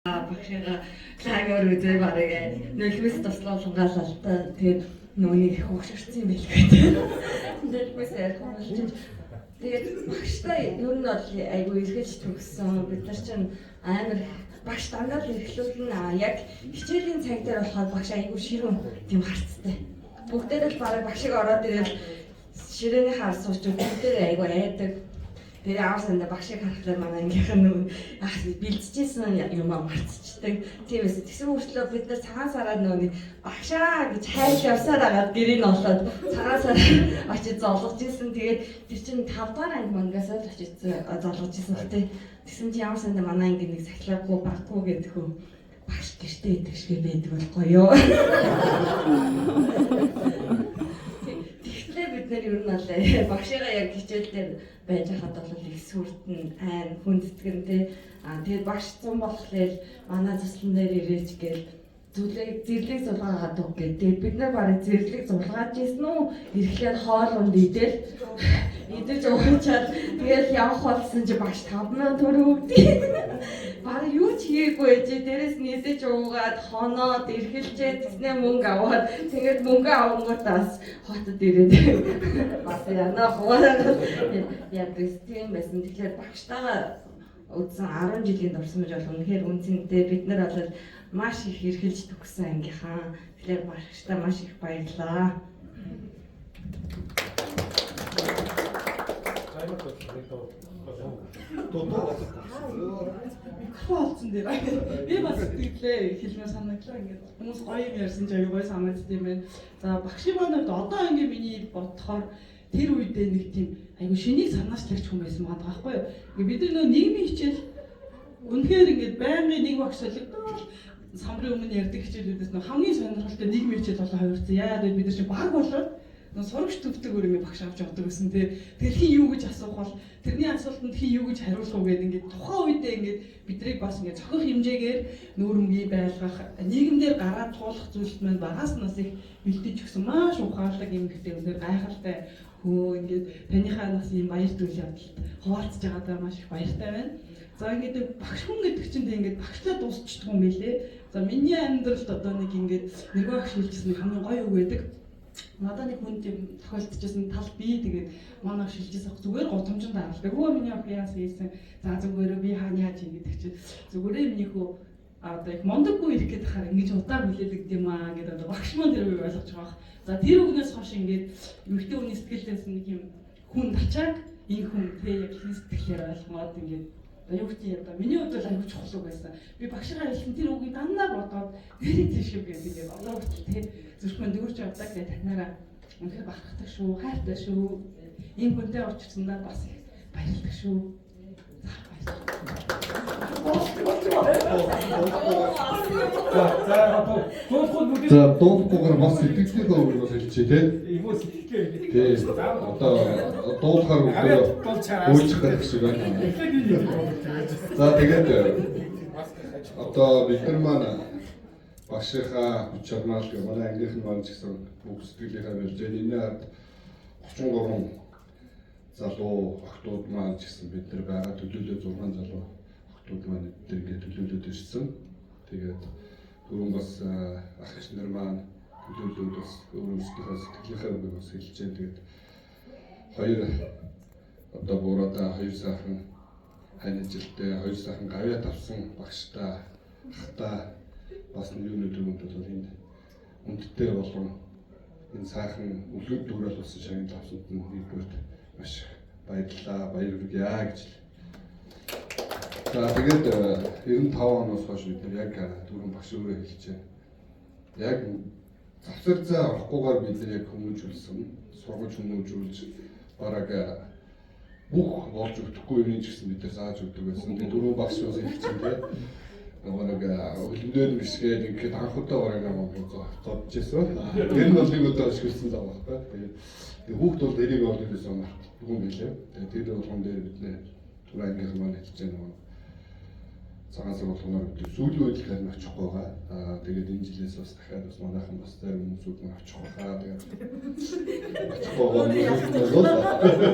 Багшаа лагер үзээ барыг нөлөөс туслуулгаалалтаа тэгээд нүуний их угширсан юм билээ. Нөлөөс ярьж тэгээд багштай ер нь бол айгүй эргэлж төгссөн. Бид нар чинь амар багш дандаа л эргэлүүлнэ. Яг хичээлийн цаг дээр болохоор багш айгүй ширүүн тийм харцтай. Бүгдээр л барыг багшиг ороод ирэл ширээний хаар сууч бүгдээр айгүй айдаг. Тэр аавсанд багшиг харахаар манай ангийнхан бэлдчихсэн юм марцчихдаг. Тиймээс тэгсэн хүртлөө бид нар цагаан сараад нөгөө багшаа гэж хайлт явсаар агаад гэрийг олоод цагаан сар очиж золгож ирсэн. Тэгээд тэр чинь 5 дахь анги мангаас л очиж золгож ирсэн гэдэг. Тэгсэн чи аавсанд манай анги нэг сахилаагүй баггүй гэдэг хөө багш гэртээ идэх шиг байдаг бол гоё. Бид нар ер нь бол багшигаа яг хичээл дээр байж хаад бол их сүрдэн айн хүндэтгэн тий. Тэгээд багш 100 болохоор манай заслан дээр ирээч гээл зэрлэг зулгаагаад үг гэдэг. Бид нар барыг зэрлэг зулгааж ирсэн үү? Ирэхлээр хоолунд идэж уучаад тэгээд явах болсон чи багш 5,000 төгрөг өгдөө. Барыг юу ч хийгээгүй ээжээ дээрээс нийсэж уугаад хоноод эргэлжээ тэснэ мөнгө аваад тэгээд мөнгө авангуудаас хотод ирээд бас яна хуваараа яг тийм байсан. Тэгэхээр багштайгаа үзсэн 10 жилийн дурсамж бол үнэхээр үнцэнтэй. Бид нар бол маш их эргэлж төгссөн ангийнхаа. Тэгэхээр багштай маш их баярлалаа. Микрофон дээр би бас сэтгэлээ хэлмээр санагдлаа ингээд хүмүүс гоё юм ярьсан ч аягүй гоё санагдсан юм байна. За багшийн манайд одоо ингээд миний бодохоор тэр үедээ нэг тийм аягүй шинийг санаачлагч хүн байсан байгаа байхгүй юу. Ингээд бид нөгөө нийгмийн хичээл үнэхээр ингээд байнгын нэг багш солигдол самрын өмнө ярьдаг хичээлүүдээс нөгөө хамгийн сонирхолтой нийгмийн хичээл болоо хувирсан. Яагаад гэвэл бид нар чинь баг болоод сурагч төвдөг өрөөний багш авч явдаг гэсэн тий. Тэр хин юу гэж асуух бол тэрний асуултанд хин юу гэж хариулах уу гэдэг ингээд тухайн үедээ ингээд бидрийг бас ингээд зохих хэмжээгээр нүүрмгий байлгах нийгэмдэр гараад туулах зүйлс маань багаас нас их бэлдэж өгсөн маш ухаалаг юм ихтэй өнөр гайхалтай хөө ингээд таныхаа нас ийм баяр зүйл явдалд хуваалцж байгаадаа маш их баяртай байна. За ингээд багш хүн гэдэг чинь ингээд багшлаа дуусчихдаг юм билээ. За миний амьдралд одоо нэг ингээд нөгөө багш хэлжсэн хамгийн гоё үг байдаг. Надад нэг хүн тийм тохиолдчихсан тал би тэгээд манай шилжижсэн зүгээр гудамжинд даралдаг. Өө миний ах яас хийсэн. За зүгээр би хааны хаач гэдэг чинь зүгээрээ миний хөө одоо их мондоггүй ирэх гэдэг хаар ингэж удаан хүлээлгд юм аа гэдэг одоо багш маань тэр үеийг ойлгож байгаа. За тэр үгнээс хойш ингээд эмэгтэй хүний сэтгэлдээс нэг юм хүн тачааг энэ хүн тэг яг хин сэтгэлээр ойлгоод ингээд юу гэх юм одоо миний хувьд бол аюул чухал байсан. Би багшгаа хэлсэн тэр үгийг дандаа бодоод нэрээ тийш үг гэдэг одоо хүртэл тэг зүрхмэн дөрж явдаг гэж танаараа үнэхээр бахархдаг шүү, хайртай шүү. Энэ хүнтэй уулзсандаа бас их баярлалдаг шүү. За дуулахгүйгээр бас сэтгэлтэй өөрөөр хэлчихье тий. Иmoo сэтгэлтэй. Тий. Одоо дуулахаар үйлчлэх гэдэг шиг байна. За тэгээд одоо бид нар маань багшийнхаа хүч чадмаар гэх манай ангийнхан маань ч гэсэн бүх сэтгэлийнхаа барьж энэ ард 33 залуу охтууд маань ч гэсэн бид нар байгаа төлөөлөө 6 залуу охтууд маань бид ингээд төлөөлөд ирсэн. Тэгээд түрүүн бас ах эх нар маань төлөөлөд бас өөрсдийнхөө сэтгэлийнхаа үгийг бас хэлж जैन. Тэгээд хоёр одоо буурада хоёр сайхан ханижилтэй хоёр сайхан гавьяа тавсан багштай ахтай бас юунууд өгөнд бол энэ үндтэй болон энэ сайхан үлгэр дүрэл болсон шагнал тавсанд нь нэгдүгээр маш баярлалаа, баяр хүргье гэж. За тэгээд 95 оноос хойш бид нар яг түрүүн багш өөрөө хэлж байна. Яг завсар зай орохгүйгээр бид нар яг хүмүүжүүлсэн, сургууль хүмүүжүүлж бараг бүх болж өгдөхгүй юм ч гэсэн бид нар зааж өгдөг байсан. Тэгээд түрүүн багш бас хэлж байна. Нэг өлөндөр бишгээд ингээд анхудаа бараг зодж ирсэн. Тэр нь бол нэг удаа ашигласан зав байхгүй. Тэгээд хүүхд бол дэрийг бол ерөөсөө мартахгүй юм билээ. Тэгээд тэр болгон дээр бид нэ түрүү ангийнхан маань хэлж байгаа. Цагаан сар болгоноор бид сүүлийн үед л очихгүй байгаа. Тэгээд энэ жилээс бас дахиад бас манайхан бас зарим хүмүүсүүд нь очих байгаа. Тэгээд очихгүй байгаа.